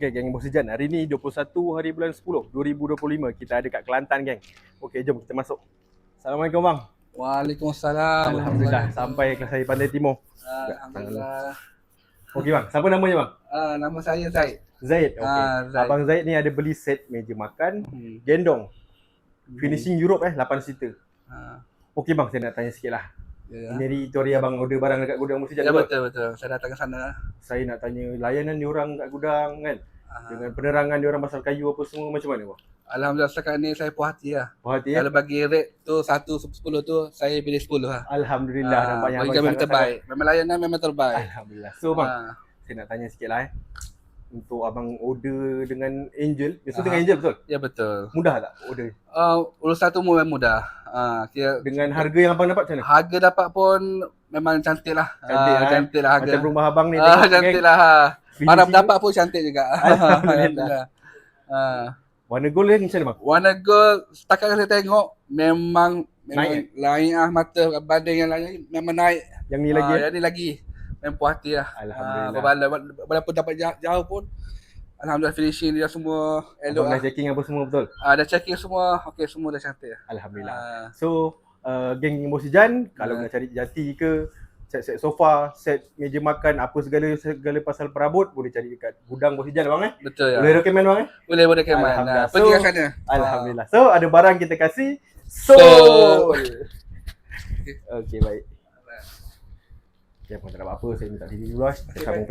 Okay, geng Bos Sejan. Hari ni 21 hari bulan 10, 2025. Kita ada kat Kelantan, geng. Okay, jom kita masuk. Assalamualaikum, bang. Waalaikumsalam. Alhamdulillah, sampai Kelas Air Pantai Timur. Alhamdulillah. Okay, bang. Siapa namanya, bang? Nama saya Zaid. Zaid. Okay. Zaid. Abang Zaid ni ada beli set meja makan, gendong. Finishing Europe 8 seater. Okay, bang. Saya nak tanya sikit lah. Ini itu hari abang order barang dekat gudang Bos Sejan. Ya, betul. Saya datang ke sana. Saya nak tanya layanan diorang kat gudang kan. Dengan penerangan diorang pasal kayu apa semua macam mana, bang? Alhamdulillah setakat ni saya puas hati lah. Puas hati, ya? Kalau bagi rate tu 1/10 tu saya pilih 10 lah. Alhamdulillah, nampaknya abang memang terbaik. Memang layanan memang terbaik. Alhamdulillah. So bang, saya nak tanya sikit lah untuk abang order dengan Angel. Biasa dengan Angel betul? Ya, betul. Mudah tak order? Urusan tu memang mudah. Dengan harga yang abang dapat macam mana? Harga dapat pun memang cantik lah. Cantik lah harga. Macam rumah abang ni. Cantik lah. Harap dapat pun cantik juga. Alhamdulillah. Warna gold ni macam mana, bang? Warna gold setakat saya tengok memang Naik, lain mata banding yang lain memang naik. Yang ni lagi? Yang ni lagi. Memang puas hati lah. Alhamdulillah. Walaupun dapat jauh pun alhamdulillah finishing dia semua elok lah. Dah checking apa semua betul? Dah checking semua. Okey, semua dah cantik. Alhamdulillah. So geng Bos Sejan, kalau nak cari jati ke, set sofa, set meja makan, apa segala pasal perabot, boleh cari dekat gudang Bos Sejan, bang. Betul ya. Boleh recommend, bang? Boleh recommend. Pergi ke sana. Alhamdulillah. So ada barang kita kasih sold. Okay, baik. Okay, abang tak dapat apa, saya minta diri dulu lah. Kita sambung